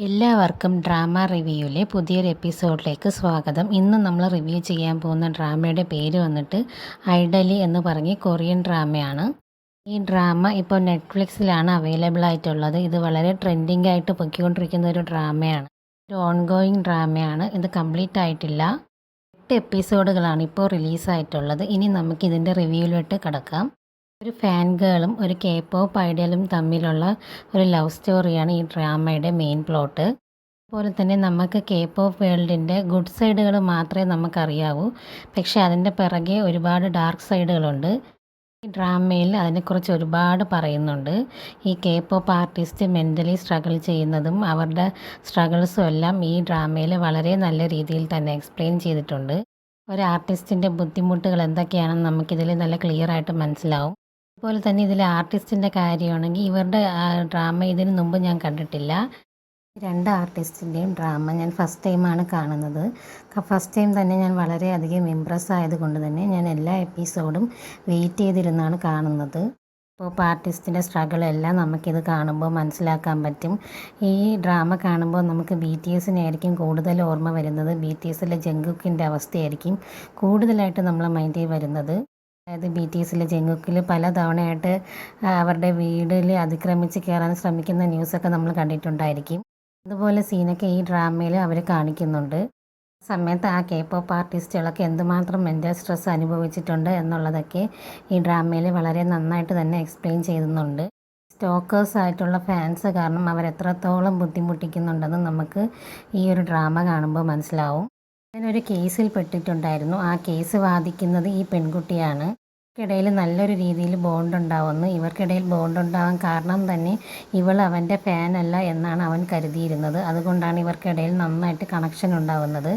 എല്ലാവർക്കും ഡ്രാമ റിവ്യൂവിലെ പുതിയൊരു എപ്പിസോഡിലേക്ക് സ്വാഗതം. ഇന്ന് നമ്മൾ റിവ്യൂ ചെയ്യാൻ പോകുന്ന ഡ്രാമയുടെ പേര് വന്നിട്ട് ഐഡലി എന്ന് പറഞ്ഞ് കൊറിയൻ ഡ്രാമയാണ്. ഈ ഡ്രാമ ഇപ്പോൾ നെറ്റ്ഫ്ലിക്സിലാണ് അവൈലബിൾ ആയിട്ടുള്ളത്. ഇത് വളരെ ട്രെൻഡിങ് ആയിട്ട് പൊയ്ക്കൊണ്ടിരിക്കുന്ന ഒരു ഡ്രാമയാണ്. ഒരു ഓൺഗോയിങ് ഡ്രാമയാണ്. ഇത് കംപ്ലീറ്റ് ആയിട്ടില്ല. 8 എപ്പിസോഡുകളാണ് ഇപ്പോൾ റിലീസായിട്ടുള്ളത്. ഇനി നമുക്ക് ഇതിൻ്റെ റിവ്യൂവിലോട്ട് കിടക്കാം. ഒരു ഫാൻ ഗേളും ഒരു കെ പോപ്പ് ഐഡലും തമ്മിലുള്ള ഒരു ലവ് സ്റ്റോറിയാണ് ഈ ഡ്രാമയുടെ മെയിൻ പ്ലോട്ട്. അതുപോലെ തന്നെ നമുക്ക് കെ പോപ്പ് വേൾഡിൻ്റെ ഗുഡ് സൈഡുകൾ മാത്രമേ നമുക്കറിയാവൂ. പക്ഷേ അതിൻ്റെ പിറകെ ഒരുപാട് ഡാർക്ക് സൈഡുകളുണ്ട്. ഈ ഡ്രാമയിൽ അതിനെക്കുറിച്ച് ഒരുപാട് പറയുന്നുണ്ട്. ഈ K pop artist mentally struggle ചെയ്യുന്നതും അവരുടെ സ്ട്രഗിൾസും എല്ലാം ഈ ഡ്രാമയിൽ വളരെ നല്ല രീതിയിൽ തന്നെ എക്സ്പ്ലെയിൻ ചെയ്തിട്ടുണ്ട്. ഒരു ആർട്ടിസ്റ്റിൻ്റെ ബുദ്ധിമുട്ടുകൾ എന്തൊക്കെയാണെന്ന് നമുക്കിതിൽ നല്ല ക്ലിയർ ആയിട്ട് മനസ്സിലാവും. അതുപോലെ തന്നെ ഇതിൽ ആർട്ടിസ്റ്റിൻ്റെ കാര്യമാണെങ്കിൽ ഇവരുടെ ഡ്രാമ ഇതിന് മുമ്പ് ഞാൻ കണ്ടിട്ടില്ല. 2 ആർട്ടിസ്റ്റിൻ്റെയും ഡ്രാമ ഞാൻ ഫസ്റ്റ് ടൈമാണ് കാണുന്നത്. ഫസ്റ്റ് ടൈം തന്നെ ഞാൻ വളരെയധികം ഇമ്പ്രസ് ആയതുകൊണ്ട് തന്നെ ഞാൻ എല്ലാ എപ്പിസോഡും വെയിറ്റ് ചെയ്തിരുന്നാണ് കാണുന്നത്. പോപ്പ് ആർട്ടിസ്റ്റിൻ്റെ സ്ട്രഗിളെല്ലാം നമുക്കിത് കാണുമ്പോൾ മനസ്സിലാക്കാൻ പറ്റും. ഈ ഡ്രാമ കാണുമ്പോൾ നമുക്ക് BTSനെ ആയിരിക്കും കൂടുതൽ ഓർമ്മ വരുന്നത്. BTSലെ ജങ്കുക്കിൻ്റെ അവസ്ഥയായിരിക്കും കൂടുതലായിട്ട് നമ്മളെ മൈൻഡിൽ വരുന്നത്. അതായത് BTSലെ ജങ്കുക്കിൽ പല തവണയായിട്ട് അവരുടെ വീടിൽ അതിക്രമിച്ച് കയറാൻ ശ്രമിക്കുന്ന ന്യൂസൊക്കെ നമ്മൾ കണ്ടിട്ടുണ്ടായിരിക്കും. അതുപോലെ സീനൊക്കെ ഈ ഡ്രാമയിൽ അവർ കാണിക്കുന്നുണ്ട്. സമയത്ത് ആ കെ പോപ്പ് ആർട്ടിസ്റ്റുകളൊക്കെ എന്തുമാത്രം മെൻ്റൽ സ്ട്രെസ് അനുഭവിച്ചിട്ടുണ്ട് എന്നുള്ളതൊക്കെ ഈ ഡ്രാമയിൽ വളരെ നന്നായിട്ട് തന്നെ എക്സ്പ്ലെയിൻ ചെയ്യുന്നുണ്ട്. സ്റ്റോക്കേഴ്സ് ആയിട്ടുള്ള ഫാൻസ് കാരണം അവരെത്രത്തോളം ബുദ്ധിമുട്ടിക്കുന്നുണ്ടെന്ന് നമുക്ക് ഈ ഒരു ഡ്രാമ കാണുമ്പോൾ മനസ്സിലാവും. ഞാനൊരു കേസിൽ പെട്ടിട്ടുണ്ടായിരുന്നു. ആ കേസ് വാദിക്കുന്നത് ഈ പെൺകുട്ടിയാണ്. ഇവർക്കിടയിൽ നല്ലൊരു രീതിയിൽ ബോണ്ടുണ്ടാവുന്നു. ഇവർക്കിടയിൽ ബോണ്ടുണ്ടാവാൻ കാരണം തന്നെ ഇവൾ അവൻ്റെ ഫാനല്ല എന്നാണ് അവൻ കരുതിയിരുന്നത്. അതുകൊണ്ടാണ് ഇവർക്കിടയിൽ നന്നായിട്ട് കണക്ഷൻ ഉണ്ടാവുന്നത്.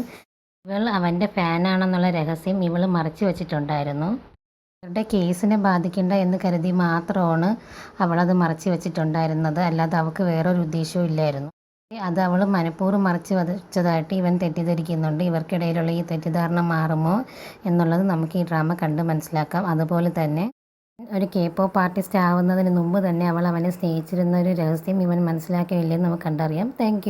ഇവൾ അവൻ്റെ ഫാനാണെന്നുള്ള രഹസ്യം ഇവൾ മറച്ചു വച്ചിട്ടുണ്ടായിരുന്നു. അവരുടെ കേസിനെ ബാധിക്കണ്ട എന്ന് കരുതി മാത്രമാണ് അവളത് മറച്ചു വച്ചിട്ടുണ്ടായിരുന്നത്. അല്ലാതെ അവൾക്ക് വേറൊരു ഉദ്ദേശവും ഇല്ലായിരുന്നു. അത് അവൾ മനഃപൂർവ്വം മറച്ചു വച്ചതായിട്ട് ഇവൻ തെറ്റിദ്ധരിക്കുന്നുണ്ട്. ഇവർക്കിടയിലുള്ള ഈ തെറ്റിദ്ധാരണ മാറുമോ എന്നുള്ളത് നമുക്ക് ഈ ഡ്രാമ കണ്ട് മനസ്സിലാക്കാം. അതുപോലെ തന്നെ ഒരു കെ പോപ്പ് ആർട്ടിസ്റ്റ് ആവുന്നതിന് മുമ്പ് തന്നെ അവൾ അവനെ സ്നേഹിച്ചിരുന്ന ഒരു രഹസ്യം ഇവൻ മനസ്സിലാക്കിയില്ലെന്ന് നമുക്ക് കണ്ടറിയാം. താങ്ക്